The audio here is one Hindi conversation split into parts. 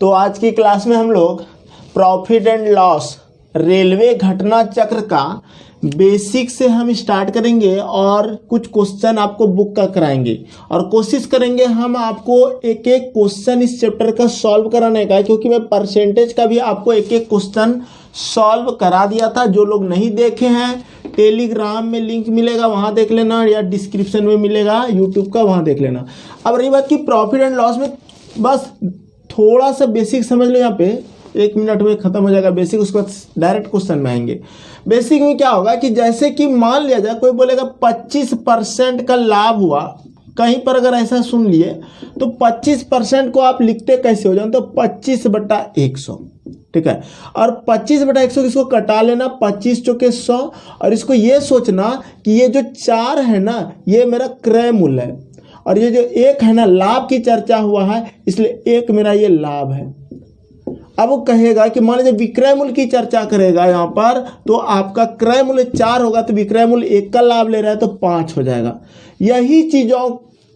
तो आज की क्लास में हम लोग प्रॉफिट एंड लॉस रेलवे घटना चक्र का बेसिक से हम स्टार्ट करेंगे और कुछ क्वेश्चन आपको बुक का कराएंगे और कोशिश करेंगे हम आपको एक एक क्वेश्चन इस चैप्टर का सॉल्व कराने का, क्योंकि मैं परसेंटेज का भी आपको एक एक क्वेश्चन सॉल्व करा दिया था। जो लोग नहीं देखे हैं टेलीग्राम में लिंक मिलेगा वहां देख लेना, या डिस्क्रिप्शन में मिलेगा यूट्यूब का, वहां देख लेना। अब रही बात कि प्रॉफिट एंड लॉस में बस थोड़ा सा बेसिक समझ लो, यहाँ पे 1 मिनट में खत्म हो जाएगा बेसिक, उसके बाद डायरेक्ट क्वेश्चन में आएंगे। बेसिक में क्या होगा कि जैसे कि मान लिया जाए कोई बोलेगा 25% का लाभ हुआ, कहीं पर अगर ऐसा सुन लिए तो 25% को आप लिखते कैसे हो जाए, तो 25/100, ठीक है। और 25/100 इसको कटा लेना, 25 चौके 100, और इसको ये सोचना कि ये जो 4 है ना ये मेरा क्रय मूल्य है, और ये जो 1 है ना लाभ की चर्चा हुआ है, इसलिए 1 मेरा ये लाभ है। अब वो कहेगा कि मान लीजिए विक्रय मूल्य की चर्चा करेगा यहाँ पर, तो आपका क्रय मूल्य 4 होगा तो विक्रय मूल्य 1 का लाभ ले रहा है तो 5 हो जाएगा। यही चीजों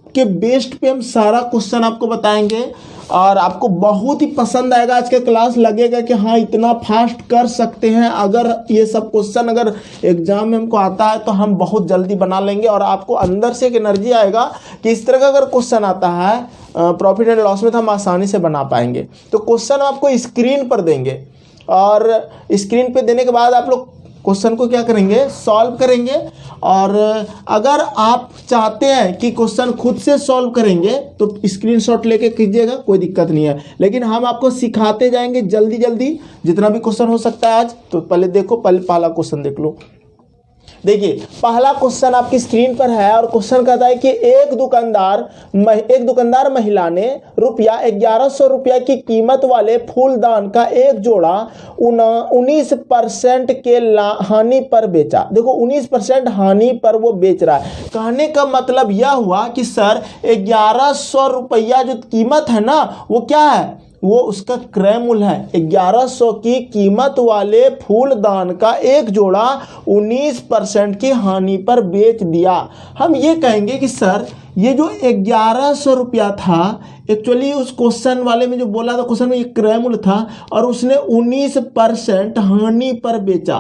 के बेस्ड पे हम सारा क्वेश्चन आपको बताएंगे और आपको बहुत ही पसंद आएगा। आज का क्लास लगेगा कि हाँ इतना फास्ट कर सकते हैं, अगर ये सब क्वेश्चन अगर एग्जाम में हमको आता है तो हम बहुत जल्दी बना लेंगे, और आपको अंदर से एक एनर्जी आएगा कि इस तरह का अगर क्वेश्चन आता है प्रॉफिट एंड लॉस में तो हम आसानी से बना पाएंगे। तो क्वेश्चन आपको स्क्रीन पर देंगे, और स्क्रीन पे देने के बाद आप लोग क्वेश्चन को क्या करेंगे, सॉल्व करेंगे। और अगर आप चाहते हैं कि क्वेश्चन खुद से सॉल्व करेंगे तो स्क्रीनशॉट लेके कीजिएगा, कोई दिक्कत नहीं है, लेकिन हम आपको सिखाते जाएंगे जल्दी जल्दी जितना भी क्वेश्चन हो सकता है आज। तो पहले देखो, पहले पहला क्वेश्चन देख लो। देखिए पहला क्वेश्चन आपकी स्क्रीन पर है, और क्वेश्चन कहता है कि एक दुकानदार महिला ने ₹1100 की कीमत वाले फूलदान का एक जोड़ा 19% के हानि पर बेचा। देखो 19% हानि पर वो बेच रहा है। कहने का मतलब यह हुआ कि सर 1100 रुपया जो कीमत है ना वो क्या है, वो उसका क्रय मूल्य है। 1100 की कीमत वाले फूलदान का एक जोड़ा 19% की हानि पर बेच दिया। हम ये कहेंगे कि सर ये जो 1100 रुपया था, एक्चुअली उस क्वेश्चन वाले में जो बोला था क्वेश्चन में ये क्रय मूल्य था, और उसने 19% हानि पर बेचा।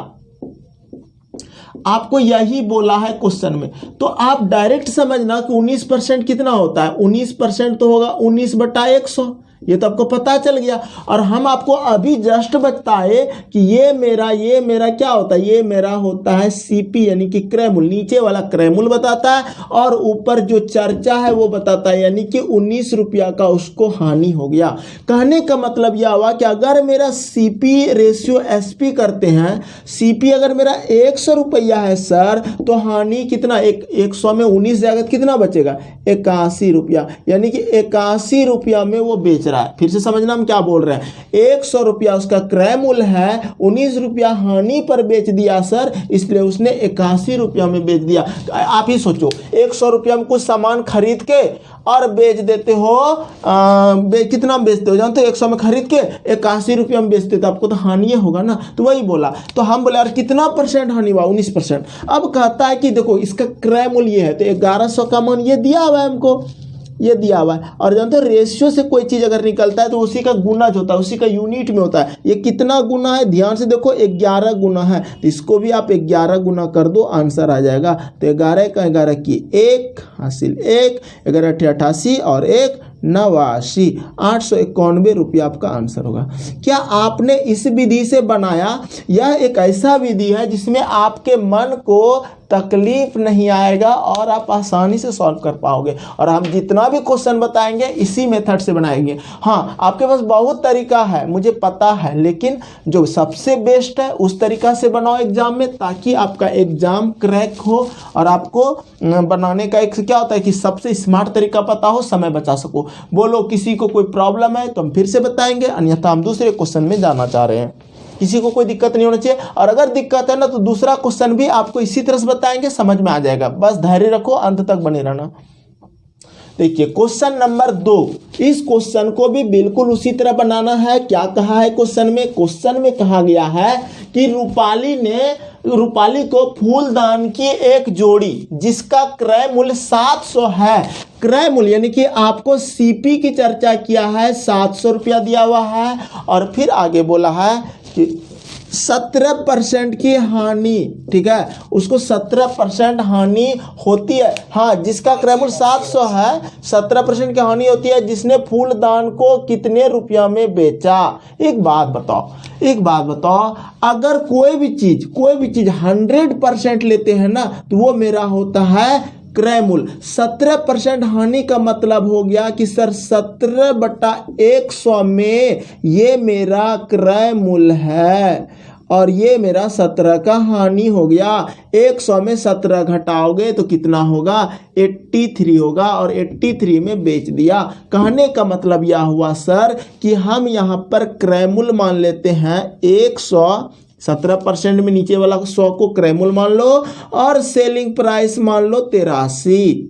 आपको यही बोला है क्वेश्चन में, तो आप डायरेक्ट समझना कि 19% कितना होता है। 19% तो होगा 19/100, ये तो आपको पता चल गया। और हम आपको अभी जस्ट बताए कि ये मेरा क्या होता है, ये मेरा होता है सीपी यानी कि क्रय मूल्य। नीचे वाला क्रय मूल्य बताता है और ऊपर जो चर्चा है वो बताता है, यानी कि 19 रुपया का उसको हानि हो गया। कहने का मतलब यह हुआ कि अगर मेरा सीपी रेशियो एसपी करते हैं, सीपी अगर मेरा 100 रुपया है सर, तो हानि कितना, 100 में 19 जाएगा, कितना बचेगा, 81 रुपया, यानी कि 81 रुपया में वो बेच रहा है। फिर से समझना हम क्या बोल रहे हैं। 100 रुपया उसका क्रय मूल्य है, 19 रुपया हानि पर बेच दिया सर, इसलिए उसने 81 रुपया में बेच दिया। आप ही सोचो 100 रुपया में कुछ सामान खरीद के और बेच देते हो, कितना बेचते हो जानते हो, 100 में खरीद के 81 रुपया में बेचते तो आपको तो हानि होगा ना। तो वही बोला, तो हम बोले यार कितना परसेंट हानि हुआ, 19%। अब कहता है कि देखो इसका क्रय मूल्य ये है, तो 1100 का मान ये दिया हुआ है हमको, ये दिया हुआ है। और जानते हो रेशियो से कोई चीज अगर निकलता है तो उसी का गुना जो होता है उसी का यूनिट में होता है। ये कितना गुना है, ध्यान से देखो 11 गुना है, तो इसको भी आप 11 गुना कर दो, आंसर आ जाएगा। तो 11 का 11 की 1 हासिल 1, 11 × 88 और 1 89, 891 रुपया आपका आंसर होगा। क्या आपने इस विधि से बनाया? यह एक ऐसा विधि है जिसमें आपके मन को तकलीफ नहीं आएगा और आप आसानी से सॉल्व कर पाओगे। और हम जितना भी क्वेश्चन बताएंगे इसी मेथड से बनाएंगे। हाँ आपके पास बहुत तरीका है मुझे पता है, लेकिन जो सबसे बेस्ट है उस तरीका से बनाओ एग्जाम में, ताकि आपका एग्जाम क्रैक हो। और आपको बनाने का एक क्या होता है कि सबसे स्मार्ट तरीका पता हो, समय बचा सको। बोलो किसी को कोई प्रॉब्लम है तो हम फिर से बताएंगे, अन्यथा हम दूसरे क्वेश्चन में जाना चाह रहे हैं। किसी को कोई दिक्कत नहीं होना चाहिए, और अगर दिक्कत है ना तो दूसरा क्वेश्चन भी आपको इसी तरह से बताएंगे, समझ में आ जाएगा। बस धैर्य रखो, अंत तक बने रहना। देखिए क्वेश्चन नंबर 2, इस क्वेश्चन को भी बिल्कुल उसी तरह बनाना है। क्या कहा है क्वेश्चन में? क्वेश्चन में कहा गया है कि रूपाली को फूलदान की एक जोड़ी जिसका क्रय मूल्य 700 है, क्रय मूल्य यानी कि आपको सीपी की चर्चा किया है, 700 रुपया दिया हुआ है, और फिर आगे बोला है कि 17% की हानि, ठीक है, उसको 17% हानि होती है। हाँ, जिसका क्रय मूल्य 700 है, 17% की हानि होती है, जिसने फूलदान को कितने रुपया में बेचा। एक बात बताओ, अगर कोई भी चीज 100% लेते हैं ना, तो वो मेरा होता है क्रय मूल्य। 17% हानि का मतलब हो गया कि सर 17/100 में ये मेरा क्रय मूल्य है और ये मेरा 17 का हानि हो गया। 100 में 17 घटाओगे तो कितना होगा? 83 होगा, और 83 में बेच दिया। कहने का मतलब यह हुआ सर कि हम यहाँ पर क्रय मूल्य मान लेते हैं 100, 17% में नीचे वाला 100 को क्रय मूल्य मान लो, और सेलिंग प्राइस मान लो 83,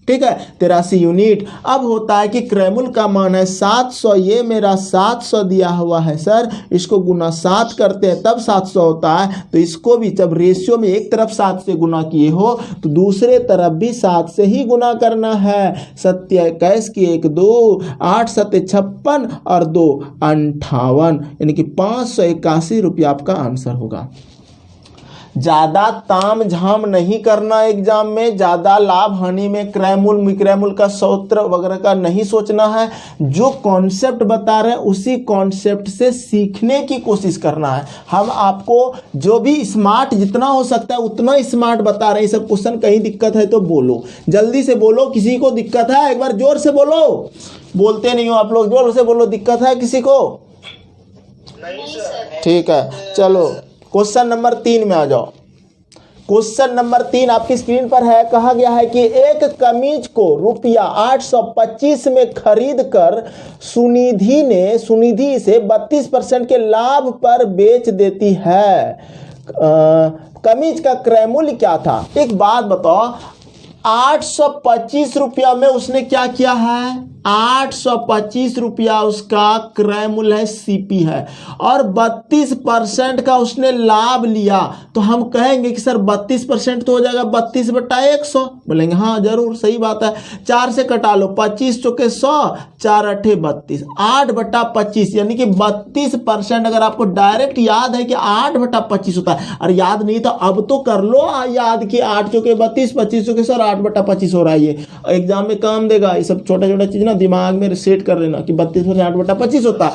ठीक है, 83 यूनिट। अब होता है कि क्रय मूल्य का मान है 700, ये मेरा 700 दिया हुआ है सर, इसको गुना 7 करते हैं तब 700 होता है। तो इसको भी जब रेशियो में एक तरफ 7 से गुना किए हो तो दूसरे तरफ भी 7 से ही गुना करना है। 7 21 की 1 2, 8 7 56 और 2 58, यानी कि 581 रुपया आपका आंसर होगा। ज्यादा ताम झाम नहीं करना एग्जाम में, ज्यादा लाभ हानि में क्रय मूल्य विक्रय मूल्य का सूत्र वगैरह का नहीं सोचना है। जो कॉन्सेप्ट बता रहे हैं उसी कॉन्सेप्ट से सीखने की कोशिश करना है। हम आपको जो भी स्मार्ट जितना हो सकता है उतना स्मार्ट बता रहे हैं। सब क्वेश्चन कहीं दिक्कत है तो बोलो, जल्दी से बोलो। किसी को दिक्कत है? एक बार जोर से बोलो। बोलते नहीं हो आप लोग, जोर से बोलो। दिक्कत है किसी को? नहीं सर। ठीक है, चलो क्वेश्चन नंबर 3 में आ जाओ। क्वेश्चन नंबर 3 आपकी स्क्रीन पर है। कहा गया है कि एक कमीज को रुपया 825 में खरीद कर सुनिधि से 32% के लाभ पर बेच देती है। कमीज का क्रय मूल्य क्या था? एक बात बताओ, 825 रुपया में उसने क्या किया है? 825 रुपया उसका क्रय मूल्य है, सीपी है, और 32% का उसने लाभ लिया। तो हम कहेंगे कि सर 32% तो हो जाएगा 32/100। बोलेंगे हाँ जरूर, सही बात है। 4 से कटा लो, 25 चौके 100, 4 8 32, 8/25 यानी कि 32%। अगर आपको डायरेक्ट याद है कि 8/25 होता है, और याद नहीं तो अब तो कर लो याद कि 8 चौके 32, 25 चौके 100, 8/25 हो रहा है। ये एग्जाम में काम देगा। ये सब छोटा छोटा चीज दिमाग में सेट कर लेना कि 32 में 8/25 होता है।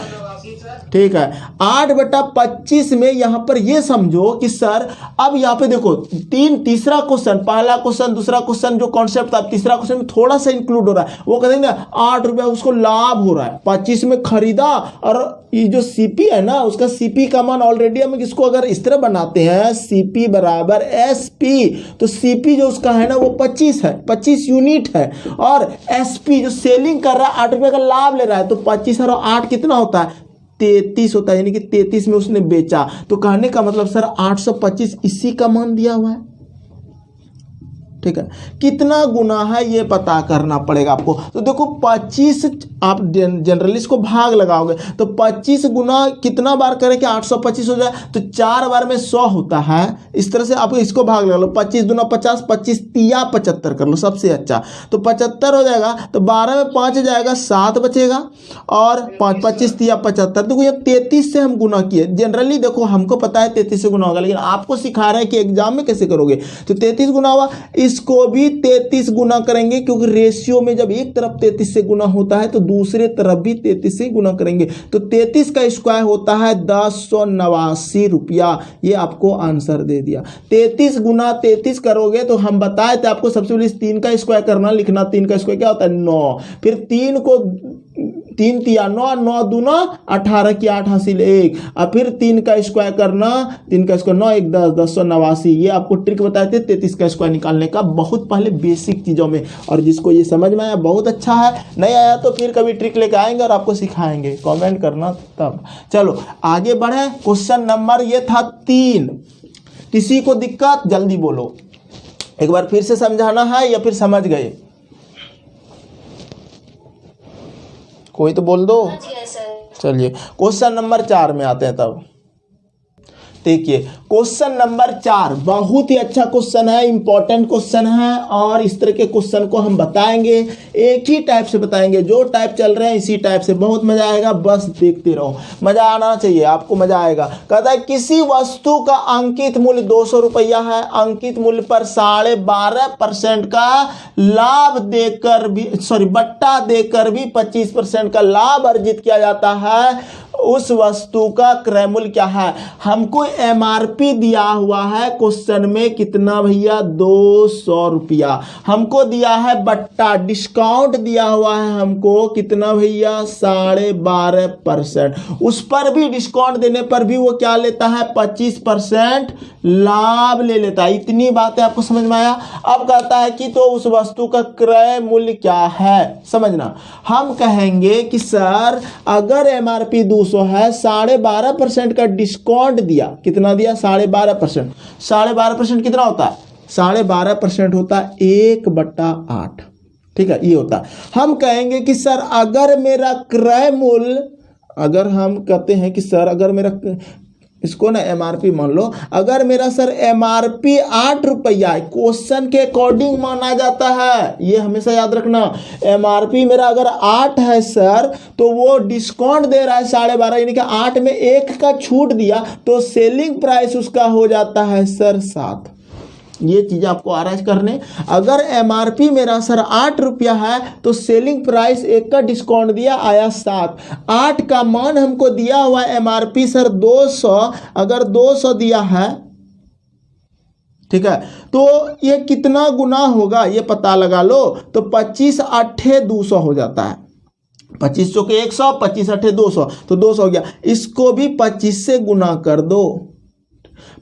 ठीक है, 8/25 में यहां पर ये समझो कि सर अब यहां पे देखो तीसरा क्वेश्चन, पहला क्वेश्चन, दूसरा क्वेश्चन जो कॉन्सेप्ट था, तीसरा क्वेश्चन में थोड़ा सा इंक्लूड हो रहा है। वो कहते हैं ना 8 रुपया उसको लाभ हो रहा है, 25 में खरीदा, और ये जो सीपी है ना उसका सीपी का मान ऑलरेडी हम इसको अगर इस तरह बनाते हैं सीपी बराबर एसपी, तो सीपी जो उसका है ना वो 25 है, 25 यूनिट है, और एसपी जो सेलिंग कर रहा है 8 रुपये का लाभ ले रहा है, तो 25 और 8 कितना होता है? 33 होता है, यानी कि 33 में उसने बेचा। तो कहने का मतलब सर 825 इसी का मान दिया हुआ है। ठीक है, कितना गुना है ये पता करना पड़ेगा आपको। तो देखो 25 आप जनरली इसको भाग लगाओगे तो 25 गुना कितना बार करें कि 825 हो जाए? तो 4 बार में 100 होता है। इस तरह से आप इसको भाग लगा लो, 25 दूना 50, 25 तिया 75 कर लो, सबसे अच्छा। तो 75 हो जाएगा, तो 12 में 5 जाएगा, 7 बचेगा, और 5 25 तिया 75। देखो ये 33 से हम गुना किए। जनरली देखो हमको पता है 33 से गुना होगा, लेकिन आपको सिखा रहे हैं कि एग्जाम में कैसे करोगे। तो 33 गुना हुआ, इसको भी 33 गुना करेंगे, क्योंकि रेशियो में जब एक तरफ 33 से गुना होता है तो दूसरे तरफ भी 33 से गुना करेंगे। तो 33 का स्क्वायर होता है 1089 रुपया। ये आपको आंसर दे दिया। 33 गुना 33 करोगे तो हम बताए थे आपको सबसे पहले 3 का स्क्वायर करना, लिखना 3 का स्क्वायर क्या होता है? 9। फिर 3 को 3 तिया 9, 9 दूना 18 की 8 हासिल 1, और फिर 3 का स्क्वायर करना, 3 का स्क्वायर 9 1 10, 1089। ये आपको ट्रिक बताए थे 33 का स्क्वायर निकालने का, बहुत पहले बेसिक चीज़ों में। और जिसको ये समझ में आया बहुत अच्छा है, नहीं आया तो फिर कभी ट्रिक लेके आएंगे और आपको सिखाएंगे, कमेंट करना तब। चलो आगे बढ़े। क्वेश्चन नंबर ये था 3। किसी को दिक्कत? जल्दी बोलो, एक बार फिर से समझाना है या फिर समझ गए? कोई तो बोल दो। समझ गए सर। चलिए क्वेश्चन नंबर 4 में आते हैं। तब देखिए क्वेश्चन नंबर 4 बहुत ही अच्छा क्वेश्चन है, इंपॉर्टेंट क्वेश्चन है, और इस तरह के क्वेश्चन को हम बताएंगे, एक ही टाइप से बताएंगे, जो टाइप चल रहे हैं इसी टाइप से। बहुत मजा आएगा, बस देखते रहो, मजा आना चाहिए, आपको मजा आएगा। कहता है किसी वस्तु का अंकित मूल्य 200 रुपया है, अंकित मूल्य पर 12.5% का लाभ देकर भी बट्टा देकर भी 25% का लाभ अर्जित किया जाता है। उस वस्तु का क्रय मूल्य क्या है? हमको एमआरपी दिया हुआ है क्वेश्चन में, कितना भैया? 200 रुपया। हमको दिया है बट्टा, डिस्काउंट दिया हुआ है हमको, कितना भैया? 12.5%। उस पर भी डिस्काउंट देने पर भी वो क्या लेता है? 25% लाभ ले लेता है। इतनी बातें आपको समझ में आया? अब कहता है कि तो उस वस्तु का क्रय मूल्य क्या है, समझना। हम कहेंगे कि सर अगर एमआरपी 200 है, 12.5% का डिस्काउंट दिया, कितना दिया? 12.5%। 12.5% कितना होता है? 12.5% होता है 1/8। ठीक है, ये होता है। हम कहेंगे कि सर अगर मेरा क्रय मूल्य, अगर हम कहते हैं कि सर अगर मेरा, इसको ना एमआरपी मान लो, अगर मेरा सर एमआरपी 8 रुपया है, क्वेश्चन के अकॉर्डिंग माना जाता है, ये हमेशा याद रखना। एमआरपी मेरा अगर 8 है सर, तो वो डिस्काउंट दे रहा है 12.5, यानी कि 8 में 1 का छूट दिया, तो सेलिंग प्राइस उसका हो जाता है सर 7। ये चीज़ आपको आराज करने। अगर एमआरपी मेरा सर 8 रुपया है, तो सेलिंग प्राइस 1 का डिस्काउंट दिया, आया 7। 8 का मान हमको दिया हुआ एमआरपी सर 200, अगर 200 दिया है, ठीक है, तो ये कितना गुना होगा ये पता लगा लो। तो 25 8 200 हो जाता है। 25 चौके 100, 25 8 200, तो 200 हो गया। इसको भी 25 से गुना कर दो।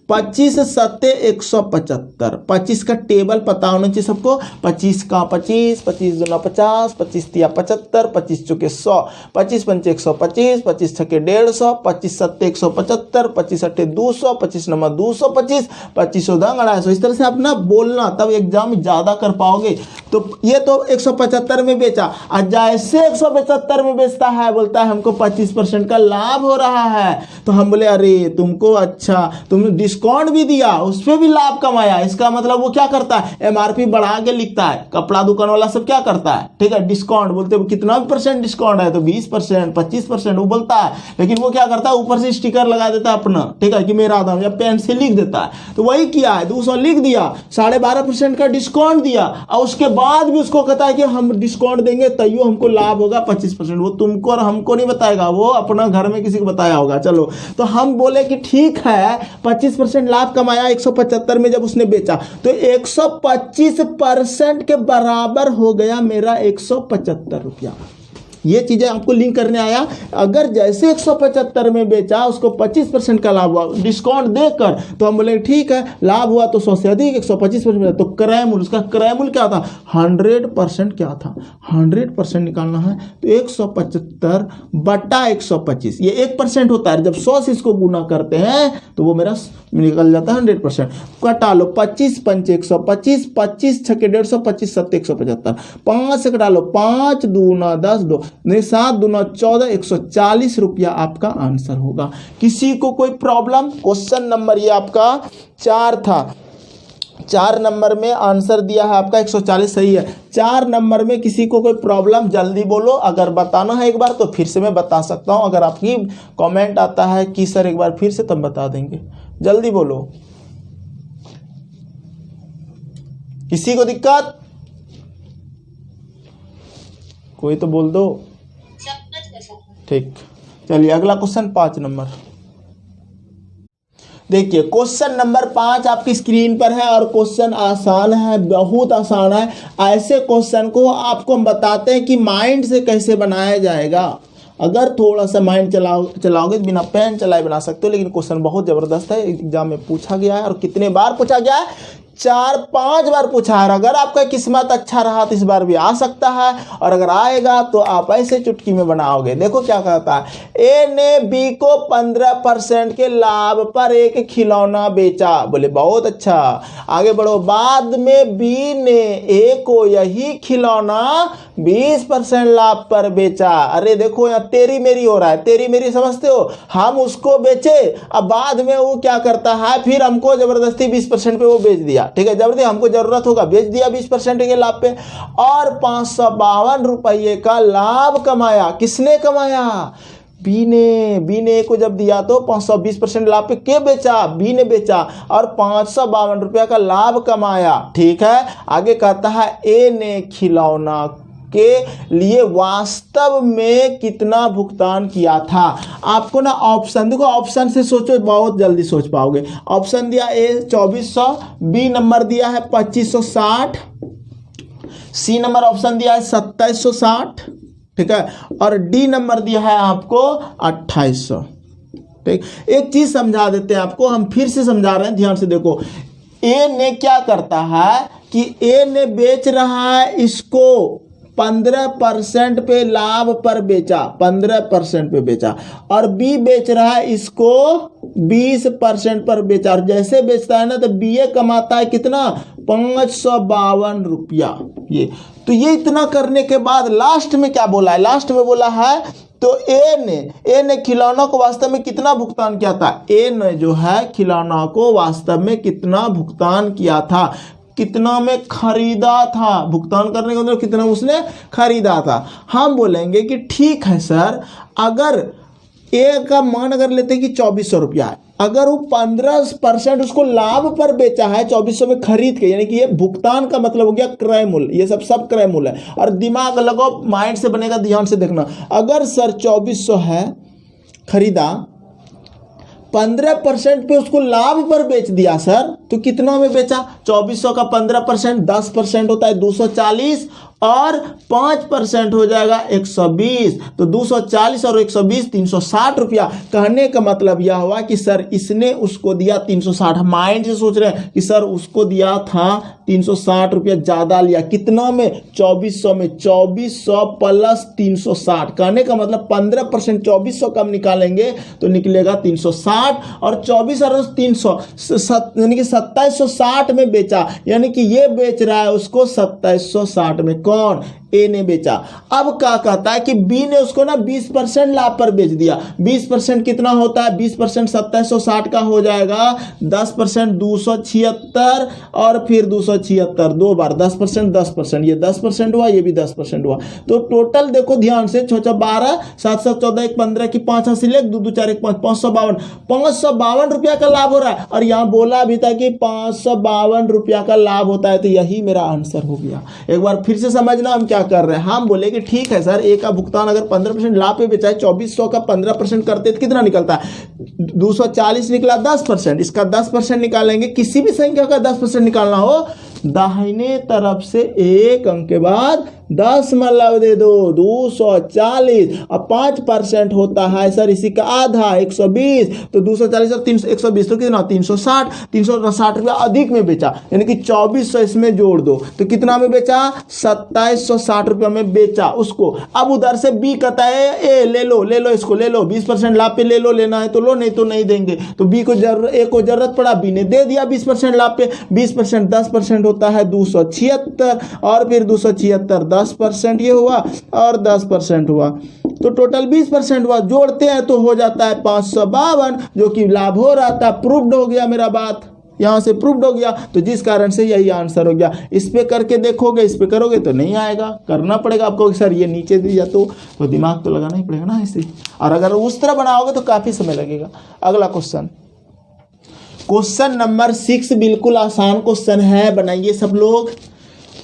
25 7 175। 25 का टेबल पता होना चाहिए सबको। 25 का 25, 25 दूना 50, 25 तिया 75, 25 चौके 100, 25 पंचे 125, 25 छके 150, 25 7 175, 25 8 200, 25 नंबर 225, 25 उधंग 250। इस तरह से आप ना बोलना, तब एग्जाम ज़्यादा कर पाओगे। तो ये तो 175 में बेचा, और जैसे 175 में बेचता है, बोलता है हमको 25% का लाभ हो रहा है। तो हम बोले अरे तुमको, अच्छा तुमने डिस्काउंट भी दिया, उस पर भी लाभ कमाया। इसका मतलब वो क्या करता है? एमआरपी बढ़ा के लिखता है। कपड़ा दुकान वाला सब क्या करता है? ठीक है, डिस्काउंट बोलते हैं, कितना भी % डिस्काउंट है, तो 20% 25% वो बोलता है, लेकिन वो क्या करता है? ऊपर से स्टिकर लगा देता है अपना, ठीक है, कि मेरा दाम, या पेन से लिख देता है। तो वही किया है, 200 लिख दिया, 12.5% का डिस्काउंट दिया, और उसके बाद भी उसको कहता है कि हम डिस्काउंट देंगे तैयो हमको लाभ होगा 25%। वो तुमको और हमको नहीं बताएगा, वो अपना घर में किसी को बताया होगा। चलो, तो हम बोले कि ठीक है, 25% लाभ कमाया 175 में जब उसने बेचा, तो 125% के बराबर हो गया मेरा 175 रुपया। ये चीजें आपको लिंक करने आया। अगर जैसे 175 में बेचा, उसको 25% का लाभ हुआ डिस्काउंट देकर, तो हम बोले ठीक है, लाभ हुआ तो 100 से अधिक 125%। तो क्रय मूल्य, उसका क्रय मूल्य क्या था? 100% क्या था? 100% निकालना है, तो 175 बटा 125, ये 1% होता है। जब 100 से इसको गुना करते हैं तो वो मेरा निकल जाता है 100%। कटा लो, 25 पंचे 125, 25 छके 150, 25 7 175, 5 से कटा लो, 5 दूना 10 2, 7 दूना 14, 140 रुपया आपका आंसर होगा। किसी को कोई प्रॉब्लम? क्वेश्चन नंबर ये आपका 4 था। 4 नंबर में आंसर दिया है आपका 140, सही है। 4 नंबर में किसी को कोई प्रॉब्लम? जल्दी बोलो। अगर बताना है एक बार तो फिर से मैं बता सकता हूं। अगर आपकी कमेंट आता है कि सर एक बार फिर से, तब बता देंगे। जल्दी बोलो। किसी को दिक्कत? कोई तो बोल दो। ठीक, चलिए अगला क्वेश्चन 5 नंबर देखिए। क्वेश्चन नंबर 5 आपकी स्क्रीन पर है, और क्वेश्चन आसान है, बहुत आसान है। ऐसे क्वेश्चन को आपको हम बताते हैं कि माइंड से कैसे बनाया जाएगा। अगर थोड़ा सा माइंड चलाओगे तो बिना पेन चलाए बना सकते हो, लेकिन क्वेश्चन बहुत ज़बरदस्त है, एग्जाम में पूछा गया है। और कितने बार पूछा गया है? 4-5 बार पूछा है। अगर आपका किस्मत अच्छा रहा तो इस बार भी आ सकता है, और अगर आएगा तो आप ऐसे चुटकी में बनाओगे। देखो क्या कहता है, ए ने बी को 15% के लाभ पर एक खिलौना बेचा। बोले बहुत अच्छा, आगे बढ़ो। बाद में बी ने ए को यही खिलौना 20% लाभ पर बेचा। अरे देखो यहाँ तेरी मेरी हो रहा है, तेरी मेरी समझते हो, हम उसको बेचे, अब बाद में वो क्या करता है, फिर हमको जबरदस्ती 20% पे वो बेच दिया। ठीक है, जबरदस्ती हमको जरूरत होगा बेच दिया 20% के लाभ पे, और 552 रुपये का लाभ कमाया। किसने कमाया? बी ने को जब दिया तो 520% लाभ पे के बेचा? बी ने बेचा, और 552 रुपया का लाभ कमाया। ठीक है, आगे कहता है ए ने खिलौना के लिए वास्तव में कितना भुगतान किया था। आपको ना ऑप्शन देखो, ऑप्शन से सोचो, बहुत जल्दी सोच पाओगे। ऑप्शन दिया ए 2400, बी नंबर दिया है 2560, सी नंबर ऑप्शन दिया है 2760, ठीक है, और डी नंबर दिया है आपको 2800। ठीक, एक चीज समझा देते हैं आपको, हम फिर से समझा रहे हैं, ध्यान से देखो। ए ने क्या करता है कि ए ने बेच रहा है इसको 15% पे लाभ पर बेचा, 15% पे बेचा, और बी बेच रहा है इसको 20% पर बेचा। और जैसे बेचता है ना तो बी ए कमाता है कितना? 552 रुपया। ये इतना करने के बाद लास्ट में क्या बोला है? लास्ट में बोला है तो ए ने खिलौना को वास्तव में कितना भुगतान किया था? ए ने जो है खिलौना को वास्तव में कितना भुगतान किया था, कितना में खरीदा था। भुगतान करने का मतलब कितना उसने खरीदा था। हम बोलेंगे कि ठीक है सर, अगर ए का मान अगर लेते हैं कि 2400 रुपया है, अगर वो 15% उसको लाभ पर बेचा है 2400 में खरीद के, यानी कि ये भुगतान का मतलब हो गया क्रय मूल्य, ये सब क्रय मूल्य है। और दिमाग लगाओ, माइंड से बनेगा, ध्यान से देखना। अगर सर 2400 है खरीदा, 15% पे उसको लाभ पर बेच दिया सर, तो कितना में बेचा? 2400 का 15% 10% होता है 240, और 5% हो जाएगा 120। तो 240 और 120 360 रुपया। कहने का मतलब यह हुआ कि सर इसने उसको दिया 360। माइंड से सोच रहे हैं कि सर उसको दिया था 360 रुपया, ज्यादा लिया। कितना में? 2400 में। 2400 प्लस 360, कहने का मतलब 15% 2400 कम निकालेंगे तो निकलेगा 360, और 24 और 300 यानी कि 2760 में बेचा, यानी कि ये बेच रहा है उसको 2760 में। कौन? ए ने बेचा। अब क्या कहता है कि बी ने उसको ना 20% लाभ पर बेच दिया। 20% कितना होता है? 20% 2760 का हो जाएगा, 10% 276, और फिर 276 दो बार 10%, 10%, ये 10% हुआ, ये भी 10% हुआ। तो टोटल देखो ध्यान से, 12 7 7 14 1 15 की 5 हासिल 1 2 2 4 1 5 552 रुपया का लाभ हो रहा है। और यहाँ बोला भी था कि 552 रुपया का लाभ होता है, तो यही मेरा आंसर हो गया। एक बार फिर से समझना हम क्या कर रहे हैं। हम बोले कि ठीक है सर, ए का भुगतान अगर 15% लाभ पे बेचा है, 2400 का 15% करते तो कितना निकलता है? 240 निकला 10%, इसका 10% निकालेंगे। किसी भी संख्या का 10% निकालना हो, दाहिने तरफ से एक अंक के बाद 10 मतलब दे दो, 240, और 5% होता है सर इसी का आधा 120, तो 240 और 300 120 तो कितना? 360 रुपया अधिक में बेचा, यानी कि 2400 इसमें जोड़ दो तो कितना में बेचा? 2760 रुपया में बेचा उसको। अब उधर से बी कहता है ए ले लो इसको ले लो, 20% लाभ पे ले लो, लेना है तो लो, नहीं तो नहीं देंगे। तो बी को ए को जरूरत पड़ा, बी ने दे दिया 20% लाभ पे। 20% 10% होता है 276, और फिर 276 10% ये हुआ, और 10% हुआ, तो टोटल 20% हुआ। जोड़ते हैं तो हो जाता है 552, जो कि लाभ हो रहा था। प्रूव्ड हो गया मेरा बात, यहां से प्रूव्ड हो गया, तो जिस कारण से यही आंसर हो गया। इस पे करके देखोगे, इस पे करोगे तो नहीं आएगा, करना पड़ेगा आपको। सर ये नीचे दिया तो दिमाग तो लगाना ही पड़ेगा ना ऐसे, और अगर उस तरह बनाओगे तो काफी समय लगेगा। अगला क्वेश्चन नंबर 6 बिल्कुल आसान क्वेश्चन है, बनाइए सब लोग।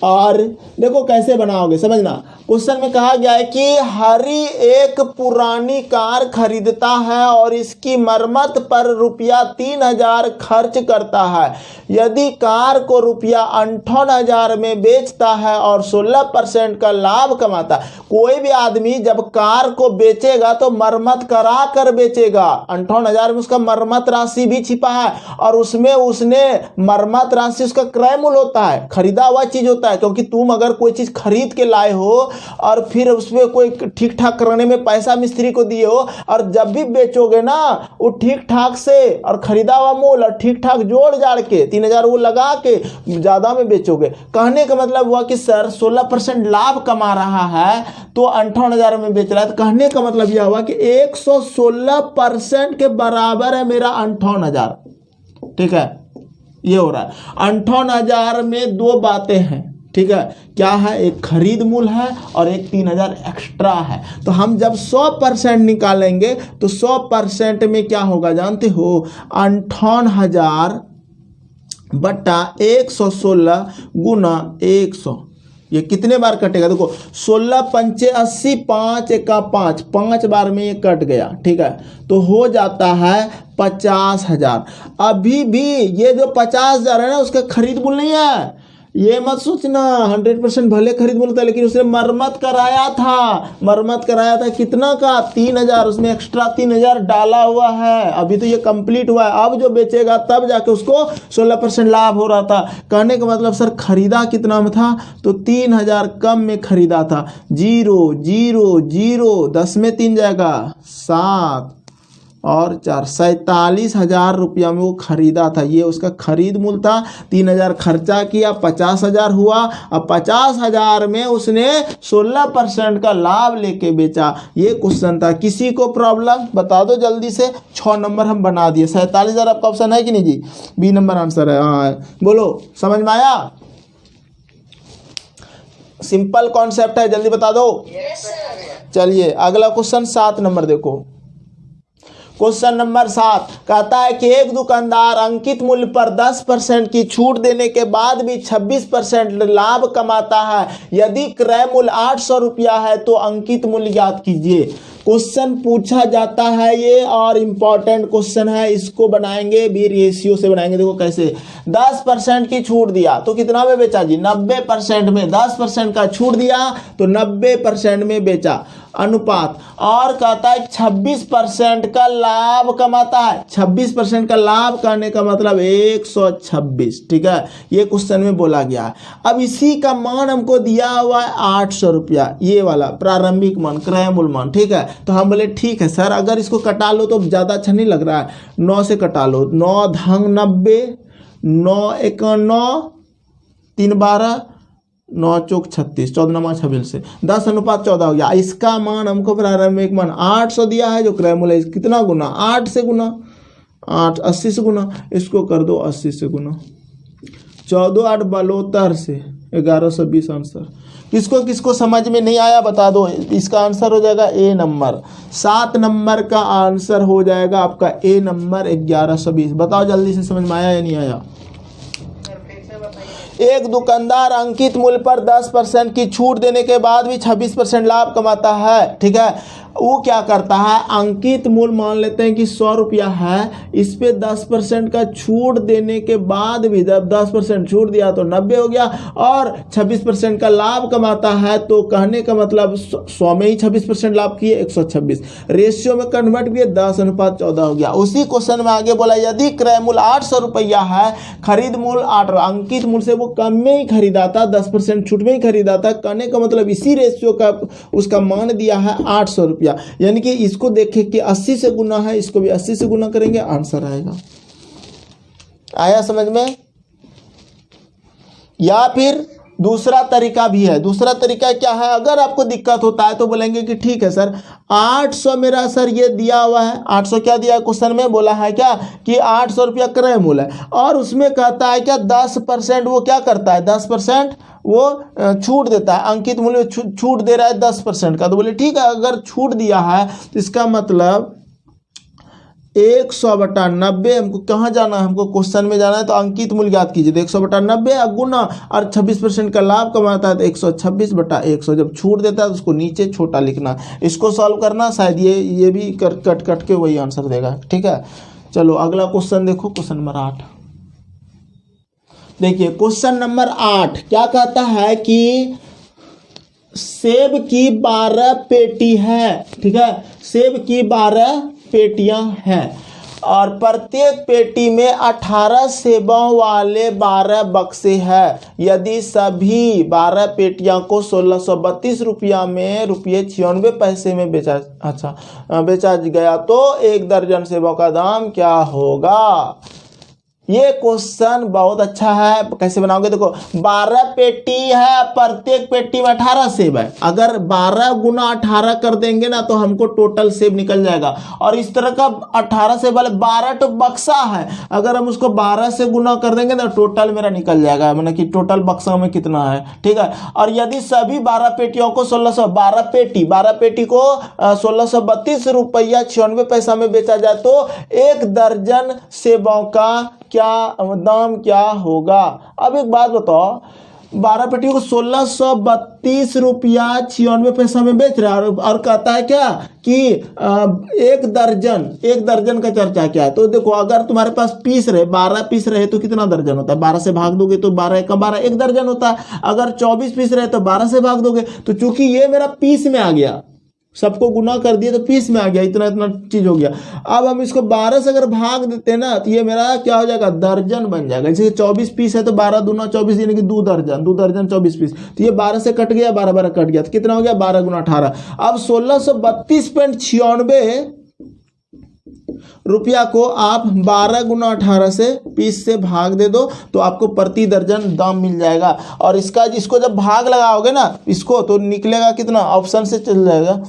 और देखो कैसे बनाओगे समझना। क्वेश्चन में कहा गया है कि हरी एक पुरानी कार खरीदता है और इसकी मरम्मत पर रुपया 3,000 खर्च करता है। यदि कार को रुपया 58,000 में बेचता है और 16% का लाभ कमाता है। कोई भी आदमी जब कार को बेचेगा तो मरम्मत करा कर बेचेगा। 58,000 में उसका मरम्मत राशि भी छिपा है और उसमें उसने मरम्मत राशि उसका क्रय मूल्य होता है, खरीदा हुआ चीज होता है। क्योंकि तुम अगर कोई चीज खरीद के लाए हो और फिर उसमें कोई ठीक ठाक करने में पैसा मिस्त्री को दिए हो और जब भी बेचोगे ना वो ठीक ठाक से और खरीदा हुआ मूल्य और ठीक ठाक जोड़ जाड़ के 3,000 वो लगा के ज्यादा में बेचोगे। कहने का मतलब हुआ कि सर 16% लाभ कमा रहा है तो 58,000 में बेच रहा है। तो कहने का मतलब यह हुआ कि 116% के बराबर है मेरा 58,000। ठीक है, ये हो रहा है। 58,000 में दो बातें हैं। ठीक है, क्या है? एक खरीद मूल्य है और एक 3,000 एक्स्ट्रा है। तो हम जब 100% निकालेंगे तो 100% में क्या होगा जानते हो? 58,000 बटा 116 गुना 100। ये कितने बार कटेगा? देखो 16 पंचे 80, 5 एका 5, 5 बार में ये कट गया। ठीक है, तो हो जाता है 50,000। अभी भी ये जो 50,000 है ना उसका खरीद मूल्य नहीं है। ये मत सोचना 100% भले खरीद मूल्य था लेकिन उसने मरम्मत कराया था। मरम्मत कराया था कितना का? 3,000। उसमें एक्स्ट्रा 3,000 डाला हुआ है। अभी तो ये कंप्लीट हुआ है। अब जो बेचेगा तब जाके उसको 16% लाभ हो रहा था। कहने का मतलब सर खरीदा कितना में था? तो 3,000 कम में खरीदा था। 0 0 0 10 में 3 जाएगा 7 और 4, 47,000 रुपया में वो खरीदा था। ये उसका खरीद मूल्य था। 3,000 खर्चा किया, 50,000 हुआ। अब 50,000 में उसने 16% का लाभ लेके बेचा। ये क्वेश्चन था। किसी को प्रॉब्लम बता दो जल्दी से। 6 नंबर हम बना दिए। 47,000 आपका ऑप्शन है कि नहीं जी? बी नंबर आंसर है। हाँ बोलो, समझ में आया? सिंपल कॉन्सेप्ट है, जल्दी बता दो। चलिए अगला क्वेश्चन 7 नंबर देखो। क्वेश्चन नंबर 7 कहता है कि एक दुकानदार अंकित मूल्य पर 10% की छूट देने के बाद भी 26% लाभ कमाता है। यदि क्रय मूल्य 800 रुपया है तो अंकित मूल्य ज्ञात कीजिए। क्वेश्चन पूछा जाता है ये और इम्पॉर्टेंट क्वेश्चन है। इसको बनाएंगे भी रेशियो से बनाएंगे। देखो कैसे? 10% की छूट दिया तो कितना में बेचा जी? 90% में। 10% का छूट दिया तो 90% में बेचा अनुपात। और कहता है 26% का लाभ कमाता है। 26% का लाभ करने का मतलब 126। ठीक है, ये क्वेश्चन में बोला गया है। अब इसी का मान हमको दिया हुआ है 800 रुपया, ये वाला प्रारंभिक मान, क्रय मूल्य मान। ठीक है, तो हम बोले ठीक है सर अगर इसको कटा लो तो ज़्यादा अच्छा नहीं लग रहा है। 9 से कटा लो। 9 धंग 90, 9 एक 9, 3 12, 9 चौक 36, 14 26 से 10:14 हो गया। इसका मान हमको प्रारंभिक मान 800 दिया है। जो क्रय मूल्य है कितना गुना? 8 से गुना, 8 80 से गुना। इसको कर दो 80 से गुना। 14 8 72 से 1120 आंसर। किसको किसको समझ में नहीं आया बता दो। इसका आंसर हो जाएगा ए नंबर। 7 नंबर का आंसर हो जाएगा आपका ए नंबर 1120। बताओ जल्दी से, समझ में आया या नहीं आया? एक दुकानदार अंकित मूल्य पर 10% की छूट देने के बाद भी 26% लाभ कमाता है। ठीक है, वो क्या करता है? अंकित मूल्य मान लेते हैं कि 100 रुपया है। इस पे 10% का छूट देने के बाद भी जब 10% छूट दिया तो 90 हो गया और 26% का लाभ कमाता है। तो कहने का मतलब 100 में ही 26% लाभ किए 126। रेशियो में कन्वर्ट किए 10:14 हो गया। उसी क्वेश्चन में आगे बोला यदि क्रय मूल्य 800 रुपया है, खरीद मूल्य 8, अंकित मूल्य से वो कम में ही खरीदा था, 10% छूट में ही खरीदा था। कहने का मतलब इसी रेशियो का उसका मान दिया है 800 रुपया। यानी कि इसको देखें कि 80 से गुना है, इसको भी 80 से गुना करेंगे, आंसर आएगा। आया समझ में? या फिर दूसरा तरीका भी है। दूसरा तरीका क्या है? अगर आपको दिक्कत होता है तो बोलेंगे कि ठीक है सर 800 मेरा सर ये दिया हुआ है। 800 क्या दिया है क्वेश्चन में? बोला है क्या कि 800 रुपया क्रय मूल्य है और उसमें कहता है क्या 10% वो क्या करता है? 10% वो छूट देता है। अंकित मूल्य छूट दे रहा है 10% का। तो बोले ठीक है अगर छूट दिया है तो इसका मतलब 100/90, हमको कहाँ जाना है, हमको क्वेश्चन में जाना है, तो अंकित मूल्य ज्ञात कीजिए। तो 100/90 गुना और 26% का लाभ कमाता है तो 126/100। जब छूट देता है तो उसको नीचे छोटा लिखना, इसको सॉल्व करना, शायद ये भी कट के वही आंसर देगा। ठीक है, चलो अगला क्वेश्चन देखो, क्वेश्चन नंबर 8। देखिए क्वेश्चन नंबर 8 क्या कहता है कि सेब की 12 पेटी है। ठीक है, सेब की 12 पेटियां हैं और प्रत्येक पेटी में 18 सेबों वाले 12 बक्से हैं। यदि सभी 12 पेटियां को 1632 रुपया में ₹96 में बेचा गया तो 1 दर्जन सेबों का दाम क्या होगा। ये क्वेश्चन बहुत अच्छा है। कैसे बनाओगे, देखो 12 पेटी है, प्रत्येक पेटी में 18 सेब है। अगर 12 गुना 18 कर देंगे ना तो हमको टोटल सेब निकल जाएगा। और इस तरह का 18 सेब वाले 12 तो बक्सा है, अगर हम उसको 12 से गुना कर देंगे ना टोटल मेरा निकल जाएगा, मतलब कि टोटल बक्सा में कितना है। ठीक है, और यदि सभी 12 पेटियों को 12 पेटी को 1632 रुपया 96 में बेचा जाए तो 1 दर्जन सेबों का दाम क्या होगा। अब एक बात बताओ, 12 पेटियों को 1632 रुपया 96 में बेच रहा है और कहता है क्या कि 1 दर्जन का चर्चा क्या है। तो देखो अगर तुम्हारे पास पीस रहे 12 पीस रहे तो कितना दर्जन होता है, 12 से भाग दोगे तो 12 का 12 1 दर्जन होता है। अगर 24 पीस रहे तो 12 से भाग दोगे, तो चूंकि ये मेरा पीस में आ गया, सबको गुना कर दिया तो पीस में आ गया, इतना चीज हो गया। अब हम इसको 12 से अगर भाग देते हैं ना तो ये मेरा क्या हो जाएगा, दर्जन बन जाएगा। जैसे 24 पीस है तो 12 दूना 24 यानी कि 2 दर्जन 24 पीस, तो ये 12 से कट गया, 12 कट गया तो कितना हो गया 12 गुना 18। अब 1632.96 रुपया को आप 12 गुना 18 से 20 से भाग दे दो तो आपको प्रति दर्जन दाम मिल जाएगा। और इसको जब भाग लगाओगे ना इसको तो निकलेगा कितना, ऑप्शन से चल जाएगा।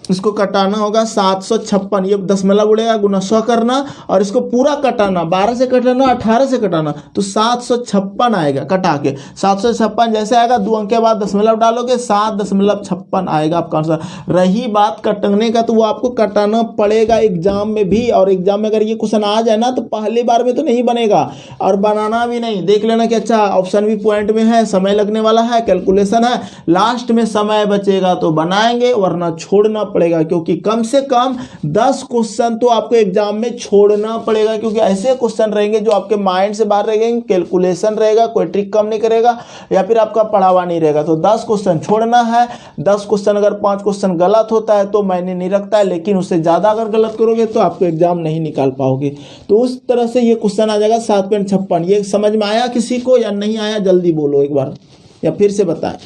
इसको कटाना होगा 756, ये दशमलव उड़ेगा, गुना 100 करना और इसको पूरा कटाना, 12 से कटाना 18 से कटाना तो 756 आएगा। कटा के 756 जैसे आएगा 2 अंक के बाद दशमलव डालोगे 7.56 आएगा आपका आंसर। रही बात कटने का तो वो आपको कटाना पड़ेगा एग्जाम में भी, और एग्जाम में अगर ये क्वेश्चन आ जाए ना तो पहली बार में तो नहीं बनेगा और बनाना भी नहीं। देख लेना कि अच्छा ऑप्शन भी पॉइंट में है, समय लगने वाला है, कैलकुलेशन है, लास्ट में समय बचेगा तो बनाएंगे वरना छोड़ना पड़ेगा, क्योंकि कम से कम 10 क्वेश्चन तो आपको एग्जाम में छोड़ना पड़ेगा, क्योंकि ऐसे क्वेश्चन रहेंगे जो आपके माइंड से बाहर रहेंगे, कैलकुलेशन रहेगा, कोई ट्रिक कम नहीं करेगा या फिर आपका पढ़ावा नहीं रहेगा। तो 10 क्वेश्चन छोड़ना है। 10 क्वेश्चन अगर 5 क्वेश्चन गलत होता है तो मायने नहीं रखता है, लेकिन उससे ज्यादा अगर गलत करोगे तो आपको एग्जाम नहीं निकाल पाओगे। तो उस तरह से ये क्वेश्चन आ जाएगा 7.56। ये समझ में आया किसी को या नहीं आया, जल्दी बोलो एक बार या फिर से बताएं।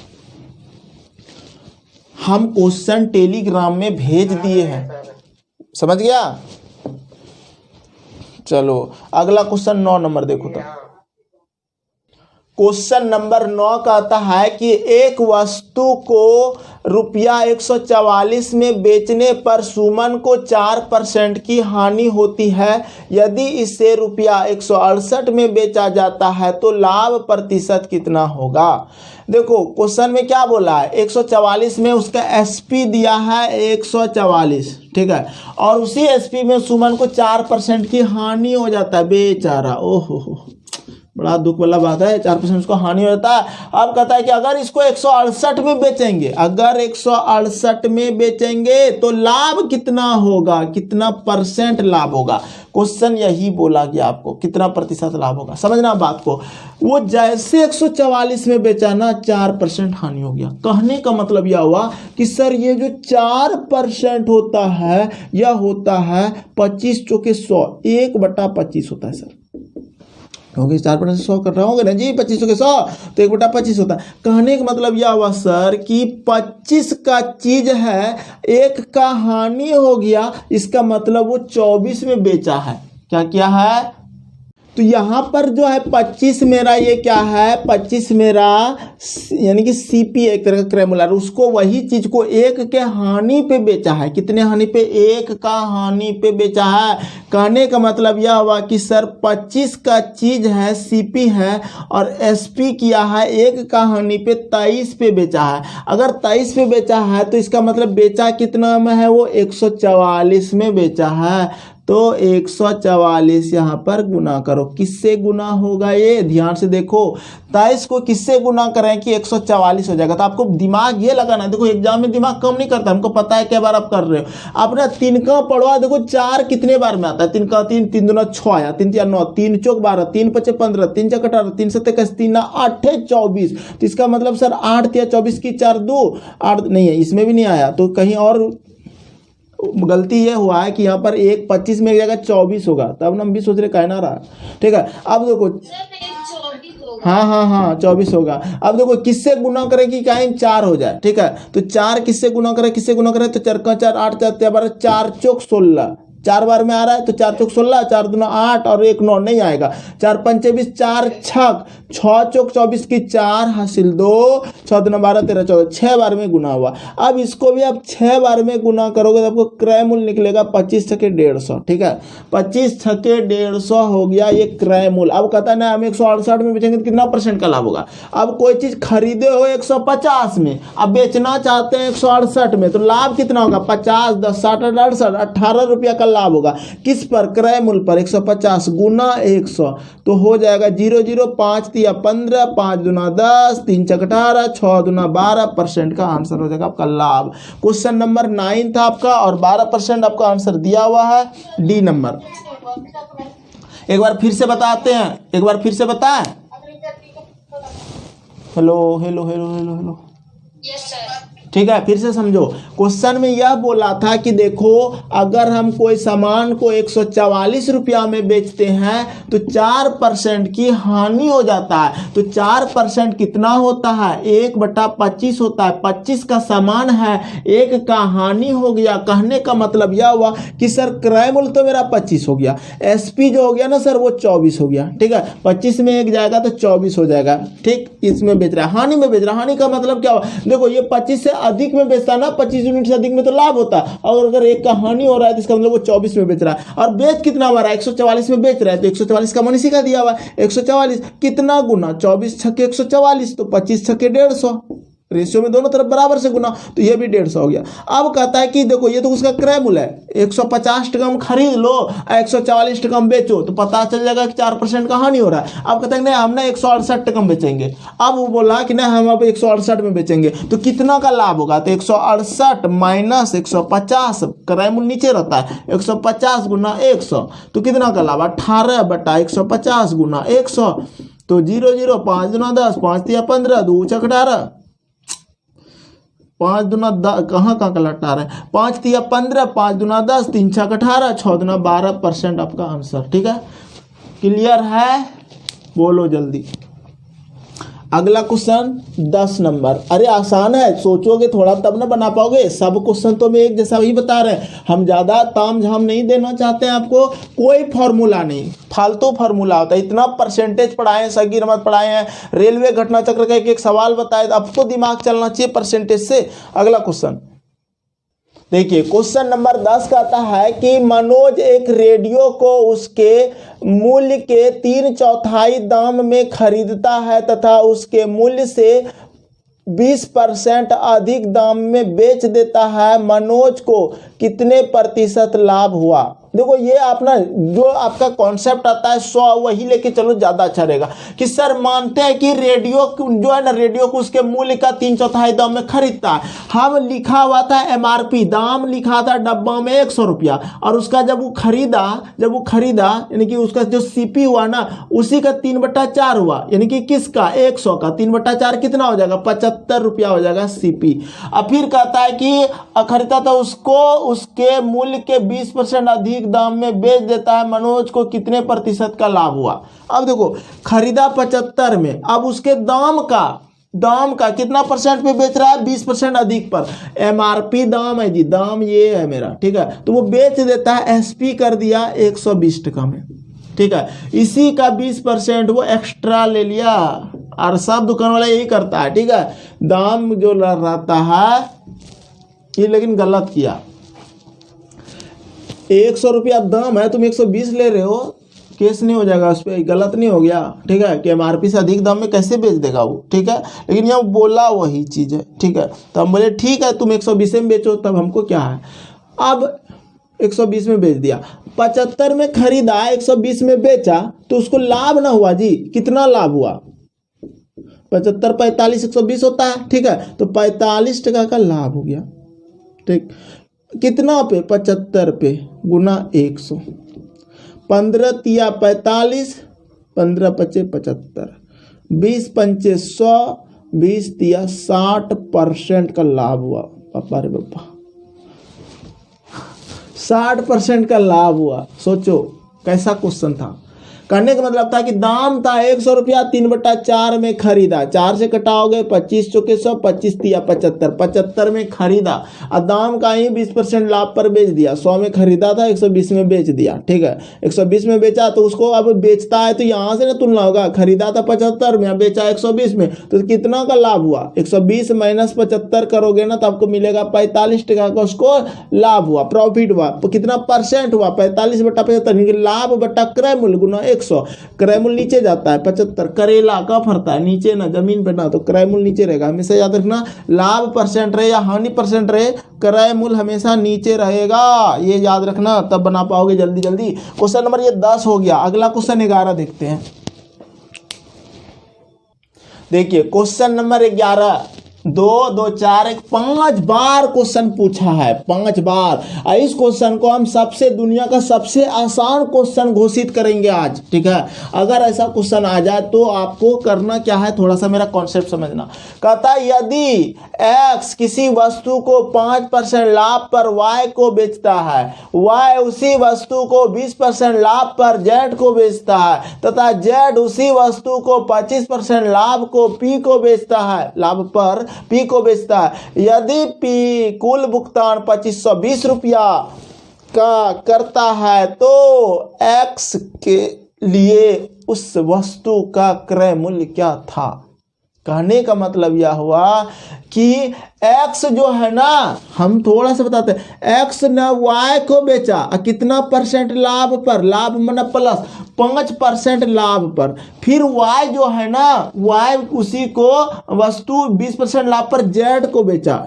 हम क्वेश्चन टेलीग्राम में भेज दिए हैं, समझ गया। चलो अगला क्वेश्चन 9 नंबर देखो। तो क्वेश्चन नंबर 9 कहता है कि एक वस्तु को ₹144 में बेचने पर सुमन को 4% की हानि होती है। यदि इसे ₹168 में बेचा जाता है तो लाभ प्रतिशत कितना होगा। देखो क्वेश्चन में क्या बोला है, 144 में उसका एसपी दिया है 144, ठीक है, और उसी एसपी में सुमन को 4% की हानि हो जाता है बेचारा। ओहो बड़ा दुख वाला बात है, 4% उसको हानि हो जाता है। अब कहता है कि अगर इसको 168 में बेचेंगे, अगर 168 में बेचेंगे तो लाभ कितना होगा, कितना परसेंट लाभ होगा। क्वेश्चन यही बोला गया आपको, कितना प्रतिशत लाभ होगा। समझना बात को, वो जैसे 144 में बेचा ना 4% हानि हो गया। कहने का मतलब यह हुआ कि सर ये जो 4% होता है यह होता है 25 चौके 100, 1/25 होता है सर, क्योंकि 4% 100 कर रहा होगा ना जी, 25 के 100 तो 1/25 होता है। कहने का मतलब यह हुआ सर कि 25 का चीज है, 1 का हानि हो गया, इसका मतलब वो 24 में बेचा है। क्या क्या है, तो यहाँ पर जो है 25 मेरा ये क्या है, 25 मेरा यानी कि सीपी एक तरह का क्रेमुलर, उसको वही चीज को 1 के हानि पे बेचा है। कितने हानि पे, 1 का हानि पे बेचा है। कहने का मतलब यह हुआ कि सर 25 का चीज है, सीपी है, और एसपी किया है 1 का हानि पे 23 पे बेचा है। अगर 23 पे बेचा है तो इसका मतलब बेचा कितना में है, वो 144 में बेचा है। तो 144 यहाँ पर गुना करो। किससे गुना होगा ये ध्यान से देखो। 23 को किससे गुना करें कि 144 हो जाएगा। तो आपको दिमाग ये लगाना है। देखो एग्जाम में दिमाग कम नहीं करता, हमको पता है क्या बार आप कर रहे हो। अपना 3 का पढ़वा। देखो 4 कितने बार में आता है। 3 का 3, 3 दूना 6 आया, 3 4 9, 3 चौक 12, 3 5 15, 3 6 18, 3 7 21, 3 8 24। तो इसका मतलब सर 8 या 24 की 4 2 8 नहीं है, इसमें भी नहीं आया। तो कहीं और गलती ये हुआ है कि यहाँ पर 1 25 में एक जगह 24 होगा। तब ना हम भी सोच रहे कहना रहा। ठीक है, अब देखो हाँ 24 होगा। अब देखो किससे गुना करें कि कहीं 4 हो जाए। ठीक है, तो 4 किससे गुना करें, किससे गुना करें। तो 4 का 4 8 4 12 4 चौक 16, 4 बार में आ रहा है। तो 4 चौक 16, 4 दूना 8 और 1 9 नहीं आएगा। 4 5 20, 4 छक 6 चौक 24 की 4 हासिल 2, 6 दूना 12 13 14, 6 बार में गुना हुआ। अब इसको भी आप 6 बार में गुना करोगे तो आपको क्रय मूल्य निकलेगा 25 छके 150। ठीक है, 25 छके 150 हो गया ये क्रय मूल्य। अब कहता है ना हम 168 में बेचेंगे तो कितना % का लाभ होगा। अब कोई चीज खरीदे हो 150 में, अब बेचना चाहते हैं 168 में, तो लाभ कितना होगा। 50 10 60 68 18 रुपया का लाभ होगा। किस पर, क्रय मूल्य पर। 150 गुना 100 तो हो जाएगा 0 0 5 3 15, 5 दूना 10, 3 6 18, 6 दूना 12% का आंसर हो जाएगा आपका लाभ। क्वेश्चन नंबर 9 था आपका और 12% आपका आंसर दिया हुआ है डी नंबर। एक बार फिर से बताते हैं, एक बार फिर से बताएं। Hello hello hello hello hello. Yes sir. ठीक है, फिर से समझो। क्वेश्चन में यह बोला था कि देखो अगर हम कोई सामान को 144 रुपया में बेचते हैं तो 4% की हानि हो जाता है। तो 4% कितना होता है, 1/25 होता है। 25 का सामान है, 1 का हानि हो गया। कहने का मतलब यह हुआ कि सर क्रय मूल्य तो मेरा 25 हो गया, एसपी जो हो गया ना सर वो 24 हो गया। ठीक है, 25 में 1 जाएगा तो 24 हो जाएगा। ठीक, इसमें बेच रहा है, हानि में बेच रहा है। हानि का मतलब क्या हुआ, देखो ये 25 से अधिक में बेचता ना, 25 यूनिट से अधिक में तो लाभ होता है। और अगर 1 का हानि हो रहा है तो इसका मतलब वो 24 में बेच रहा है। और बेच कितना हो रहा है, 144 में बेच रहा है। तो 144 का मान इसी का दिया हुआ है। 144 कितना गुना, 24 छक्के 144, तो 25 छक्के 150। रेशियो में दोनों तरफ बराबर से गुना, तो ये भी 150 हो गया। अब कहता है कि देखो ये तो उसका क्रय मूल्य है, 150 टका में खरीद लो, 144 टका में बेचो, तो पता चल जाएगा कि 4% का हानि हो रहा है। अब कहते हैं नहीं हम ना 168 टका में बेचेंगे। अब वो बोला कि नहीं हम अब 168 में बेचेंगे, तो कितना का लाभ होगा। तो 168 माइनस 150, क्रय मूल्य नीचे रहता है, 150 गुना 100, तो कितना का लाभ, 18/150 गुना 100। तो 0 0 5 दूना 10, 5 3 15, 2 6 18, 5 दूना कहाँ का लटा रहे हैं, 5 3 15, 5 दूना 10, 3 6 18, 6 दूना 12% आपका आंसर। ठीक है, क्लियर है, बोलो जल्दी। अगला क्वेश्चन 10 नंबर। अरे आसान है, सोचोगे थोड़ा तब ना बना पाओगे। सब क्वेश्चन तो मैं एक जैसा ही बता रहे हैं, हम ज़्यादा तामझाम नहीं देना चाहते हैं आपको। कोई फॉर्मूला नहीं, फालतू फार्मूला होता है। इतना परसेंटेज पढ़ाए हैं, सगीर मत पढ़ाए हैं, रेलवे घटना चक्र का एक एक सवाल बताए, अब तो दिमाग चलना चाहिए परसेंटेज से। अगला क्वेश्चन देखिए, क्वेश्चन नंबर 10 कहता है कि मनोज एक रेडियो को उसके मूल्य के 3/4 दाम में खरीदता है तथा उसके मूल्य से 20% अधिक दाम में बेच देता है। मनोज को कितने % लाभ हुआ। देखो ये आप ना जो आपका कॉन्सेप्ट आता है 100 वही लेके चलो, ज़्यादा अच्छा रहेगा। कि सर मानते हैं कि रेडियो जो है ना, रेडियो को उसके मूल्य का 3/4 दाम में खरीदता है। हम लिखा हुआ था MRP, दाम लिखा था डब्बा में 100 रुपया, और उसका जब वो खरीदा यानी कि उसका जो CP हुआ ना उसी का 3/4 हुआ, यानी कि किसका 100 का 3/4 कितना हो जाएगा, 75 रुपया हो जाएगा CP। अब फिर कहता है कि खरीदा था उसको उसके मूल्य के 20% अधिक दाम में बेच देता है। मनोज को कितने % का लाभ हुआ। अब देखो खरीदा 75 में, अब उसके दाम का कितना % पे बेच रहा है, 20% अधिक पर। MRP दाम है जी, दाम ये है मेरा। ठीक है, तो वो बेच देता है, SP कर दिया 120 टका में। ठीक है, इसी का 20% वो एक्स्ट्रा ले लिया, और सब दुकान वाला यही करता है। ठीक है, दाम जो रहता है ये, लेकिन गलत किया। 100 रुपया दाम है, तुम 120 ले रहे हो, केस नहीं हो जाएगा उस पर, गलत नहीं हो गया। ठीक है, कि MRP से अधिक दाम में कैसे बेच देगा वो। ठीक है, लेकिन यहाँ बोला वही चीज़ है। ठीक है, तो हम बोले ठीक है तुम 120 में बेचो, तब हमको क्या है। अब 120 में बेच दिया, 75 में खरीदा 120 में बेचा, तो उसको लाभ ना हुआ जी। कितना लाभ हुआ? 75 45 120 होता है, ठीक है, तो 45 टका का लाभ हो गया। ठीक, कितना पे? 75 पे गुना 100, 15 तिया 45, 15 पचे 75, 20 पंचे 100, 20 तिया 60% का लाभ हुआ। पापा रे पापा, 60% का लाभ हुआ। सोचो कैसा क्वेश्चन था। करने का मतलब था कि दाम था 100 रुपया, 3/4 में खरीदा, 4 से कटाओगे 25 चौके 100, 25 तिया 75, 75 में खरीदा और दाम का ही 20% लाभ पर बेच दिया। 100 में खरीदा था, 120 में बेच दिया, ठीक है, 120 में बेचा, तो उसको अब बेचता है तो यहाँ से ना तुलना होगा, खरीदा था 75 में, बेचा 120 में, तो कितना का लाभ हुआ? 120 माइनस 75 करोगे ना तो आपको मिलेगा 45 टका का उसको लाभ हुआ, प्रॉफिट हुआ। तो कितना परसेंट हुआ? 45/75, लाभ बटा क्रय मूल्य गुना 100। क्रय मूल्य नीचे जाता है, 75 करेला का फरता है नीचे ना, जमीन पे ना, तो क्रय मूल्य नीचे रहेगा। हमेशा याद रखना, लाभ परसेंट रहे या हानि परसेंट रहे, क्रय मूल्य हमेशा नीचे रहेगा, ये याद रखना, तब बना पाओगे जल्दी जल्दी। क्वेश्चन नंबर ये 10 हो गया। अगला क्वेश्चन 11 देखते हैं। देखिए क्वेश्चन नंबर 11, 2 2 4 1 5 बार क्वेश्चन पूछा है, 5 बार। इस क्वेश्चन को हम सबसे दुनिया का सबसे आसान क्वेश्चन घोषित करेंगे आज, ठीक है। अगर ऐसा क्वेश्चन आ जाए तो आपको करना क्या है, थोड़ा सा मेरा कॉन्सेप्ट समझना। कहता है यदि x किसी वस्तु को 5% लाभ पर y को बेचता है, y उसी वस्तु को 20% लाभ पर z को बेचता है तथा z उसी वस्तु को 25% लाभ को p को बेचता है, लाभ पर P को बेचता है। यदि P कुल भुगतान 2520 रुपया का करता है तो X के लिए उस वस्तु का क्रय मूल्य क्या था? कहने का मतलब यह हुआ कि X जो है ना, हम थोड़ा सा बताते हैं, X ने Y को बेचा कितना परसेंट लाभ पर, लाभ माना प्लस 5% लाभ पर, फिर Y जो है ना, Y उसी को वस्तु 20% लाभ पर Z को बेचा,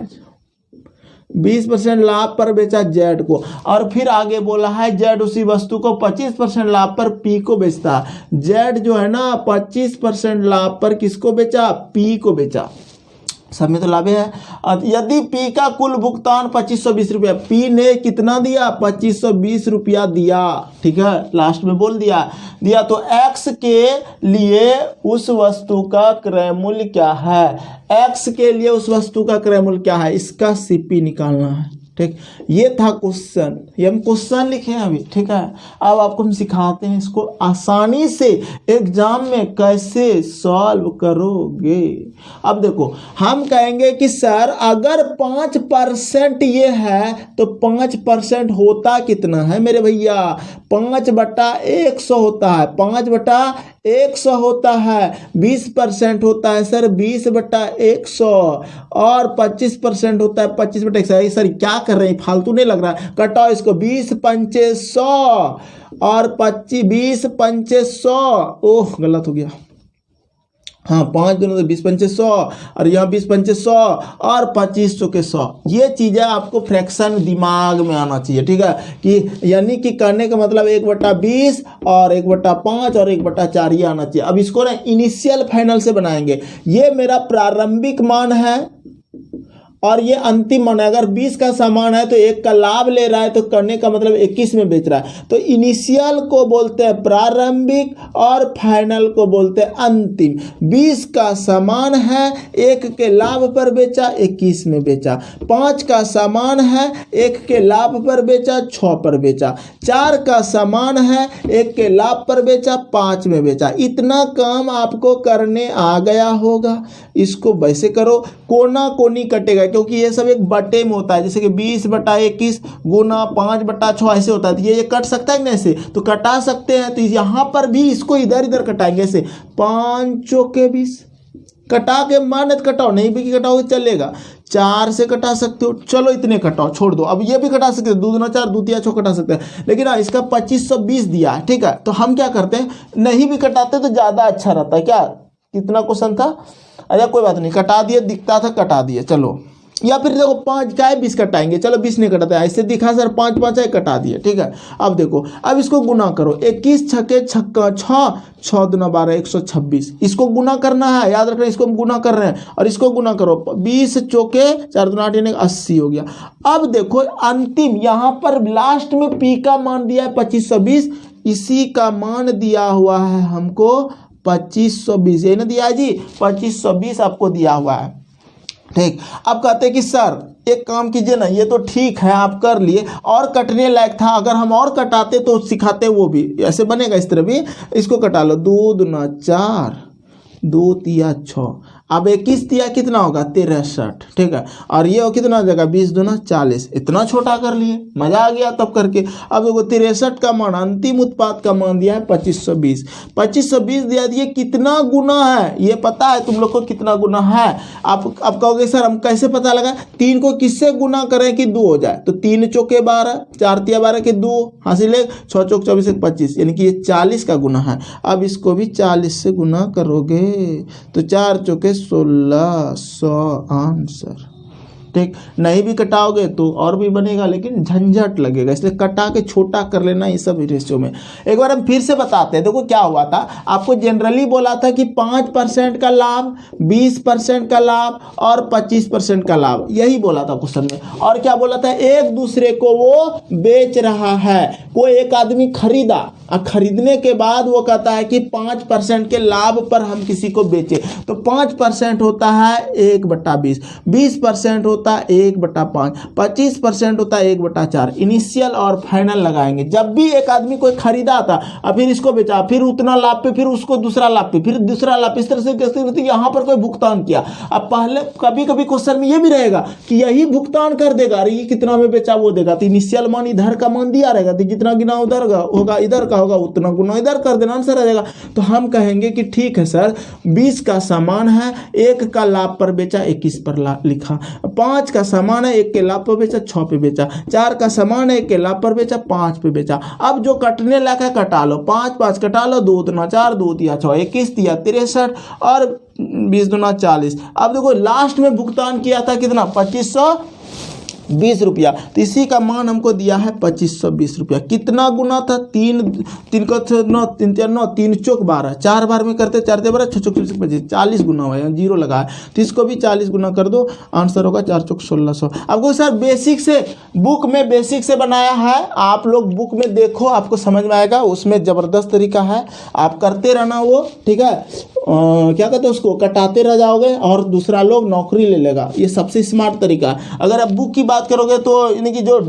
20% लाभ पर बेचा Z को, और फिर आगे बोला है Z उसी वस्तु को 25% लाभ पर P को बेचता है। Z जो है ना 25% लाभ पर किसको बेचा? P को बेचा। सब में तो लाभ है। यदि P का कुल भुगतान 2520 रुपया, P ने कितना दिया? 2520 रुपया दिया, ठीक है, लास्ट में बोल दिया तो X के लिए उस वस्तु का क्रय मूल्य क्या है? X के लिए उस वस्तु का क्रय मूल्य क्या है, इसका CP निकालना है, ठीक। ये था क्वेश्चन, ये हम क्वेश्चन लिखे हैं अभी, ठीक है। अब आपको हम सिखाते हैं इसको आसानी से एग्जाम में कैसे सॉल्व करोगे। अब देखो, हम कहेंगे कि सर अगर 5% ये है तो 5% होता कितना है मेरे भैया? 5/100 होता है, 5/100 होता है, 20% होता है सर 20/100, और 25% होता है 25/100। सर क्या कर रहे हैं, फालतू नहीं लग रहा है? कटाओ इसको, 20 पंचे 100 और 20 पंचे 100, ओह गलत हो गया, हाँ 5 दूनी 20 पंचे 100 और यहाँ 20 पंचे 100 और 25 चौके 100। ये चीज़ें आपको फ्रैक्शन दिमाग में आना चाहिए, ठीक है, कि यानी कि करने का मतलब 1/20 और 1/5 और 1/4 ये आना चाहिए। अब इसको ना इनिशियल फाइनल से बनाएंगे। ये मेरा प्रारंभिक मान है और ये अंतिम मान है। अगर 20 का सामान है तो 1 का लाभ ले रहा है, तो करने का मतलब 21 में बेच रहा है। तो इनिशियल को बोलते हैं प्रारंभिक और फाइनल को बोलते हैं अंतिम। 20 का सामान है, 1 के लाभ पर बेचा, 21 में बेचा। 5 का सामान है, 1 के लाभ पर बेचा, 6 पर बेचा। 4 का सामान है, 1 के लाभ पर बेचा, 5 में बेचा। इतना काम आपको करने आ गया होगा। इसको वैसे करो, कोना कोनी कटेगा, क्योंकि ये सब एक बटे में होता है, जैसे कि 20/21 गुना 5/6 ऐसे होता है। तो ये कट सकता है ना, ऐसे तो कटा सकते हैं। तो यहाँ पर भी इसको इधर इधर कटाएंगे, ऐसे 5 चौके 20 कटा के मानत कटाओ, नहीं भी कटाओ चलेगा। 4 से कटा सकते हो, चलो इतने कटाओ, छोड़ दो। अब ये भी कटा सकते हो, 2 दूना 4 2 तिया 6 कटा सकते हैं, लेकिन इसका 2520 दिया है, ठीक है। तो हम क्या करते हैं, नहीं भी कटाते तो ज़्यादा अच्छा रहता है। क्या कितना क्वेश्चन था? अच्छा कोई बात नहीं, कटा दिए, दिखता था कटा दिए। चलो या फिर देखो 5 का है 20 कटाएंगे, चलो 20 नहीं कटाते, ऐसे दिखा सर 5 5 है कटा दिए, ठीक है। अब देखो अब इसको गुना करो, 21 छक्के छक्का 6, 6 दूना 12 126, इसको गुना करना है, याद रखना इसको हम गुना कर रहे हैं, और इसको गुना करो 20 चौके 4 दूना 8 80 हो गया। अब देखो अंतिम यहाँ पर लास्ट में पी का मान दिया है 2520, इसी का मान दिया हुआ है हमको 2520, ये ना दिया है जी 2520 आपको दिया हुआ है, ठीक। अब कहते हैं कि सर एक काम कीजिए ना, ये तो ठीक है आप कर लिए, और कटने लायक था, अगर हम और कटाते तो सिखाते, वो भी ऐसे बनेगा, इस तरह भी इसको कटा लो, 2 दूना 4, 2 तिया 6, अब 21 तिया कितना होगा 63, ठीक है, और ये कितना हो जाएगा 20 दूना 40, इतना छोटा कर लिए, मजा आ गया तब करके। अब देखो 63 का मान, अंतिम उत्पाद का मान दिया है 2520, 2520 दिया दिए, कितना गुना है ये पता है तुम लोग को कितना गुना है? आप कहोगे सर हम कैसे पता लगा, 3 को किससे गुना करें कि 2 हो जाए, तो 3 चौके 12, 4 तिया 12 के 2 हासिल है, 6 चौक 24 25, यानी कि ये 40 का गुना है। अब इसको भी 40 से गुना करोगे तो 4 चौके 1600 आंसर, ठीक। नहीं भी कटाओगे तो और भी बनेगा, लेकिन झंझट लगेगा, इसलिए कटा के छोटा कर लेना ये सब रेशियो में। एक बार हम फिर से बताते हैं, देखो क्या हुआ था, आपको जनरली बोला था कि 5% का लाभ, 20% का लाभ और 25% का लाभ, यही बोला था क्वेश्चन में। और क्या बोला था, एक दूसरे को वो बेच रहा है, कोई एक आदमी खरीदा, खरीदने के बाद वो कहता है कि 5% के लाभ पर हम किसी को बेचे, तो 5% होता है 1/20, 20% होता है 1/5, 25% होता है 1/4। इनिशियल और फाइनल लगाएंगे। जब भी एक आदमी कोई खरीदा था और फिर इसको बेचा, फिर उतना लाभ पे, फिर उसको दूसरा लाभ पे, फिर दूसरा लाभ, इस तरह से कैसे यहाँ पर कोई भुगतान किया। अब पहले कभी कभी क्वेश्चन में ये भी रहेगा कि यही भुगतान कर देगा, अरे ये कितना में बेचा वो देगा, तो इनिशियल मान इधर का मान दिया रहेगा, तो जितना गिना उधर होगा, इधर होगा उतना गुना इधर कर देना, आंसर आ जाएगा। तो हम कहेंगे कि ठीक है सर, 20 का सामान है, 1 का लाभ पर बेचा, 21 पर लिखा, 5 का सामान है, 1 के लाभ पर बेचा, 6 पे बेचा, 4 का सामान है, 1 के लाभ पर बेचा, 5 पे बेचा। अब जो कटने लगा कटा लो, 5 5 कटा लो, 2 दूना 4, 2 तिया 6, 21 तिया 63 और 20 दूना 40। अब देखो लास्ट में भुगतान किया था कितना, 2520 रुपया, तो इसी का मान हमको दिया है 2520 रुपया। कितना गुना था, 3 को 9 3 9 3 चौक 12, 4 बार में करते, 4 12 6 चौक 25, 40 गुना हुआ है, जीरो लगा है, तो इसको भी 40 गुना कर दो, आंसर होगा 4 चौक 1600। आपको सर बेसिक से, बुक में बेसिक से बनाया है, आप लोग बुक में देखो आपको समझ में आएगा, उसमें ज़बरदस्त तरीका है, आप करते रहना वो, ठीक है। क्या कहते हैं उसको, कटाते रह जाओगे और दूसरा लोग नौकरी ले लेगा, ये सबसे स्मार्ट तरीका है। अगर आप बुक की बात करोगे तो यानी कि जो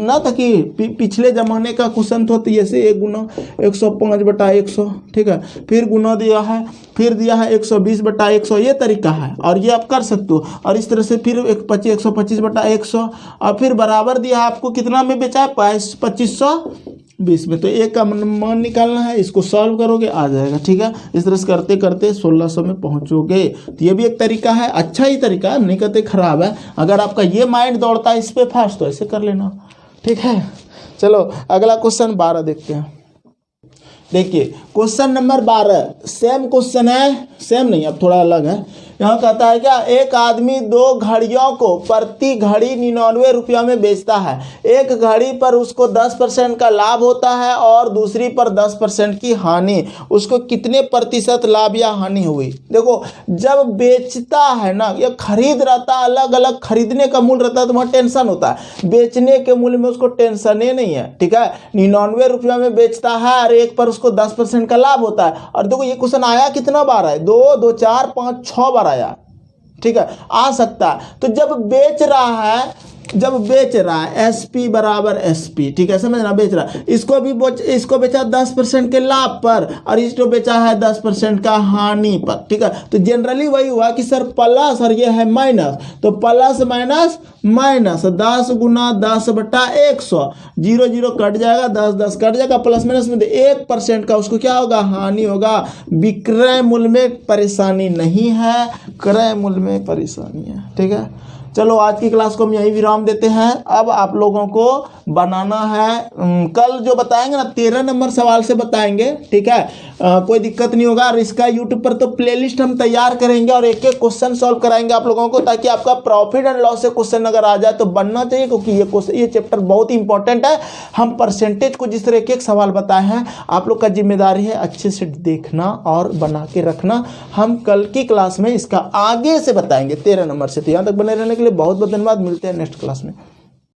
ना था कि पिछले ज़माने का क्वेश्चन था, तो जैसे 1 गुना 105/100, ठीक है, फिर गुना दिया है, फिर दिया है 120/100, ये तरीका है और ये आप कर सकते हो। और इस तरह से फिर 125/100 और फिर बराबर दिया है आपको, कितना में बेचा है 2520 में, तो एक का मान निकालना है, इसको सॉल्व करोगे आ जाएगा, ठीक है। इस तरह से करते करते 1600 में पहुंचोगे। तो ये भी एक तरीका है, अच्छा ही तरीका है, नहीं कहते खराब है। अगर आपका ये माइंड दौड़ता है इस पे फास्ट, तो ऐसे कर लेना, ठीक है। चलो अगला क्वेश्चन 12 देखते हैं। देखिए क्वेश्चन नंबर 12 सेम क्वेश्चन है, सेम नहीं अब थोड़ा अलग है। यहाँ कहता है क्या, एक आदमी 2 घड़ियों को प्रति घड़ी 99 रुपया में बेचता है। एक घड़ी पर उसको 10% का लाभ होता है और दूसरी पर 10% की हानि। उसको कितने प्रतिशत लाभ या हानि हुई? देखो जब बेचता है ना, या खरीद रहता है, अलग अलग खरीदने का मूल्य रहता है तो वहाँ टेंशन होता है, बेचने के मूल्य में उसको टेंशन ही नहीं है, ठीक है। 99 रुपया में बेचता है और एक पर उसको 10% का लाभ होता है। और देखो ये क्वेश्चन आया कितना बार है, 2 2 4 5 6 बार आया, ठीक है, आ सकता है। तो जब बेच रहा है SP बराबर SP, ठीक है, समझना, बेच रहा है, इसको बेचा 10% के लाभ पर और इसको बेचा है 10% का हानि पर, ठीक है। तो जनरली वही हुआ कि सर प्लस और ये है माइनस, तो प्लस माइनस माइनस, 10 गुना 10/100, 0 0 कट जाएगा, 10 10 कट जाएगा, प्लस माइनस में 1% का उसको क्या होगा, हानि होगा। विक्रय मूल्य में परेशानी नहीं है, क्रय मूल्य में परेशानी है, ठीक है। चलो आज की क्लास को हम यही विराम देते हैं। अब आप लोगों को बनाना है, कल जो बताएंगे ना 13 नंबर सवाल से बताएंगे, ठीक है। कोई दिक्कत नहीं होगा। और इसका यूट्यूब पर तो प्लेलिस्ट हम तैयार करेंगे और एक एक क्वेश्चन सॉल्व कराएंगे आप लोगों को, ताकि आपका प्रॉफिट एंड लॉस से क्वेश्चन अगर आ जाए तो बनना चाहिए, क्योंकि ये चैप्टर बहुत ही इंपॉर्टेंट है। हम परसेंटेज को जिस तरह एक एक सवाल बताए हैं, आप लोग का जिम्मेदारी है अच्छे से देखना और बना के रखना। हम कल की क्लास में इसका आगे से बताएंगे 13 नंबर से। तो यहाँ तक बने रहने के लिए बहुत बहुत धन्यवाद। मिलते हैं नेक्स्ट क्लास में।